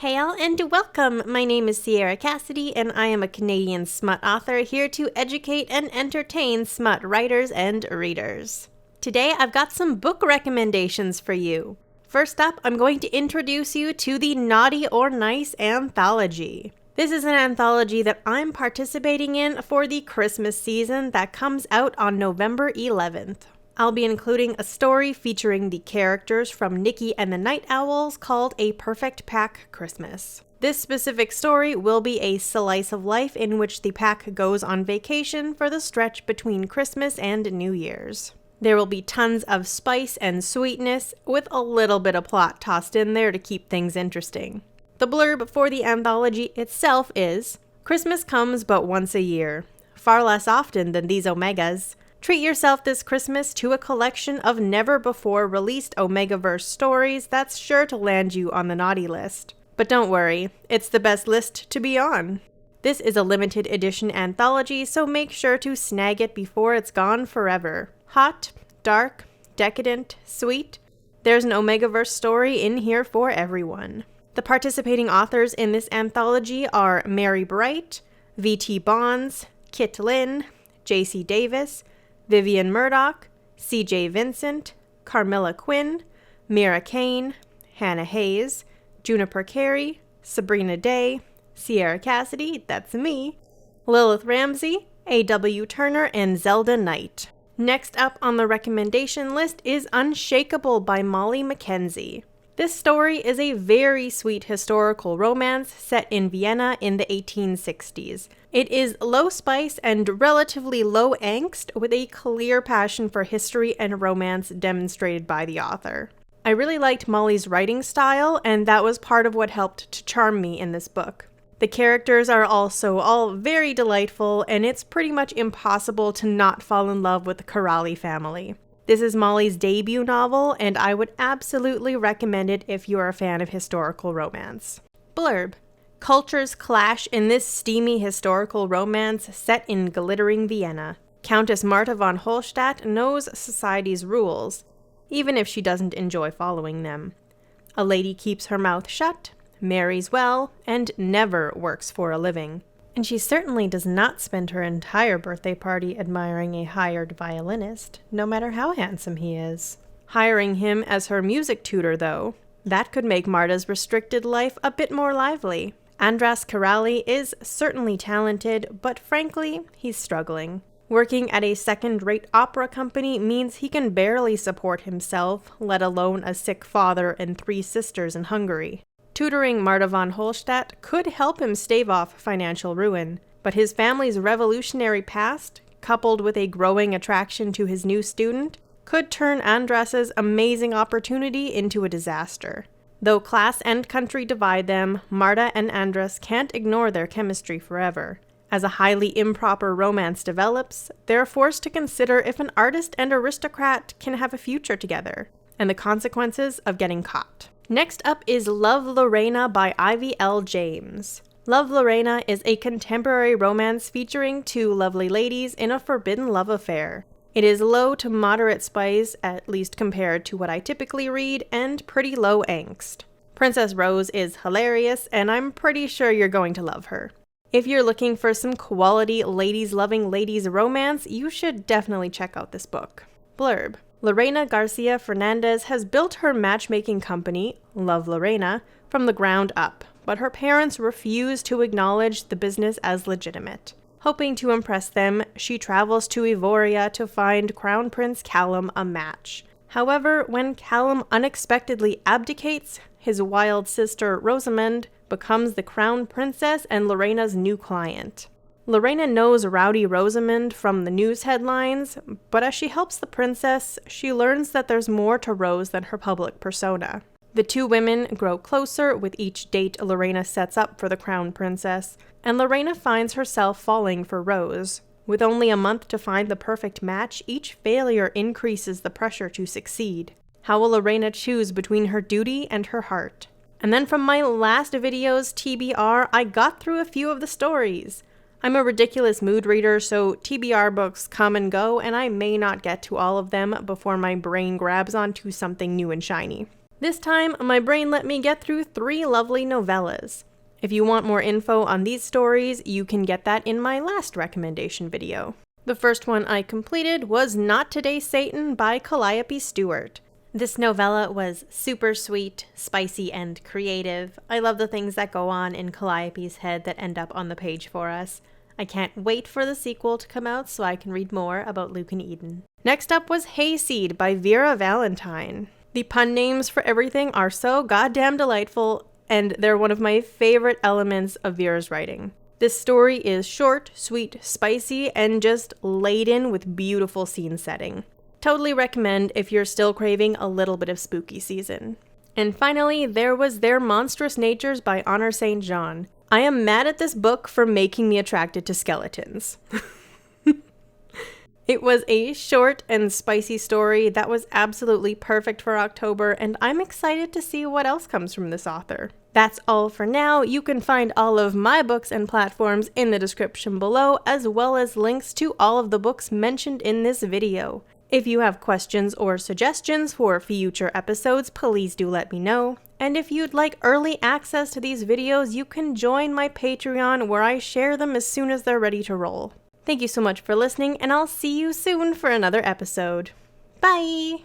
Hail and welcome! My name is Sierra Cassidy and I am a Canadian smut author here to educate and entertain smut writers and readers. Today I've got some book recommendations for you. First up, I'm going to introduce you to the Naughty or Nice anthology. This is an anthology that I'm participating in for the Christmas season that comes out on November 11th. I'll be including a story featuring the characters from Nicky and the Night Owls called A Perfect Pack Christmas. This specific story will be a slice of life in which the pack goes on vacation for the stretch between Christmas and New Year's. There will be tons of spice and sweetness, with a little bit of plot tossed in there to keep things interesting. The blurb for the anthology itself is, "Christmas comes but once a year, far less often than these Omegas. Treat yourself this Christmas to a collection of never-before-released OMEGAVERSE stories that's sure to land you on the naughty list. But don't worry, it's the best list to be on." This is a limited edition anthology, so make sure to snag it before it's gone forever. Hot, dark, decadent, sweet, there's an OMEGAVERSE story in here for everyone. The participating authors in this anthology are Mary Bright, V.T. Bonds, Kit Lin, J.C. Davis, Vivian Murdoch, C.J. Vincent, Carmilla Quinn, Mira Kane, Hannah Hayes, Juniper Carey, Sabrina Day, Sierra Cassidy, that's me, Lilith Ramsey, A.W. Turner, and Zelda Knight. Next up on the recommendation list is Unshakable by Molly Mackenzie. This story is a very sweet historical romance set in Vienna in the 1860s. It is low spice and relatively low angst, with a clear passion for history and romance demonstrated by the author. I really liked Molly's writing style, and that was part of what helped to charm me in this book. The characters are also all very delightful, and it's pretty much impossible to not fall in love with the Corrali family. This is Molly's debut novel, and I would absolutely recommend it if you're a fan of historical romance. Blurb. Cultures clash in this steamy historical romance set in glittering Vienna. Countess Marta von Holstadt knows society's rules, even if she doesn't enjoy following them. A lady keeps her mouth shut, marries well, and never works for a living. And she certainly does not spend her entire birthday party admiring a hired violinist, no matter how handsome he is. Hiring him as her music tutor, though, that could make Marta's restricted life a bit more lively. Andras Corrali is certainly talented, but frankly, he's struggling. Working at a second-rate opera company means he can barely support himself, let alone a sick father and 3 sisters in Hungary. Tutoring Marta von Holstadt could help him stave off financial ruin, but his family's revolutionary past, coupled with a growing attraction to his new student, could turn Andras's amazing opportunity into a disaster. Though class and country divide them, Marta and Andras can't ignore their chemistry forever. As a highly improper romance develops, they're forced to consider if an artist and aristocrat can have a future together, and the consequences of getting caught. Next up is Love Lorena by Ivy L. James. Love Lorena is a contemporary romance featuring 2 lovely ladies in a forbidden love affair. It is low to moderate spice, at least compared to what I typically read, and pretty low angst. Princess Rose is hilarious, and I'm pretty sure you're going to love her. If you're looking for some quality ladies-loving ladies romance, you should definitely check out this book. Blurb. Lorena Garcia Fernandez has built her matchmaking company, Love Lorena, from the ground up, but her parents refuse to acknowledge the business as legitimate. Hoping to impress them, she travels to Evoria to find Crown Prince Callum a match. However, when Callum unexpectedly abdicates, his wild sister Rosamond becomes the crown princess and Lorena's new client. Lorena knows Rowdy Rosamond from the news headlines, but as she helps the princess, she learns that there's more to Rose than her public persona. The 2 women grow closer with each date Lorena sets up for the crown princess, and Lorena finds herself falling for Rose. With only a month to find the perfect match, each failure increases the pressure to succeed. How will Lorena choose between her duty and her heart? And then from my last video's TBR, I got through a few of the stories. I'm a ridiculous mood reader, so TBR books come and go, and I may not get to all of them before my brain grabs onto something new and shiny. This time, my brain let me get through 3 lovely novellas. If you want more info on these stories, you can get that in my last recommendation video. The first one I completed was Not Today, Satan by Calliope Stewart. This novella was super sweet, spicy, and creative. I love the things that go on in Calliope's head that end up on the page for us. I can't wait for the sequel to come out so I can read more about Luke and Eden. Next up was Hayseed by Vera Valentine. The pun names for everything are so goddamn delightful, and they're one of my favorite elements of Vera's writing. This story is short, sweet, spicy, and just laden with beautiful scene setting. Totally recommend if you're still craving a little bit of spooky season. And finally, there was Their Monstrous Natures by Honor St. John. I am mad at this book for making me attracted to skeletons. It was a short and spicy story that was absolutely perfect for October, and I'm excited to see what else comes from this author. That's all for now. You can find all of my books and platforms in the description below, as well as links to all of the books mentioned in this video. If you have questions or suggestions for future episodes, please do let me know. And if you'd like early access to these videos, you can join my Patreon where I share them as soon as they're ready to roll. Thank you so much for listening, and I'll see you soon for another episode. Bye!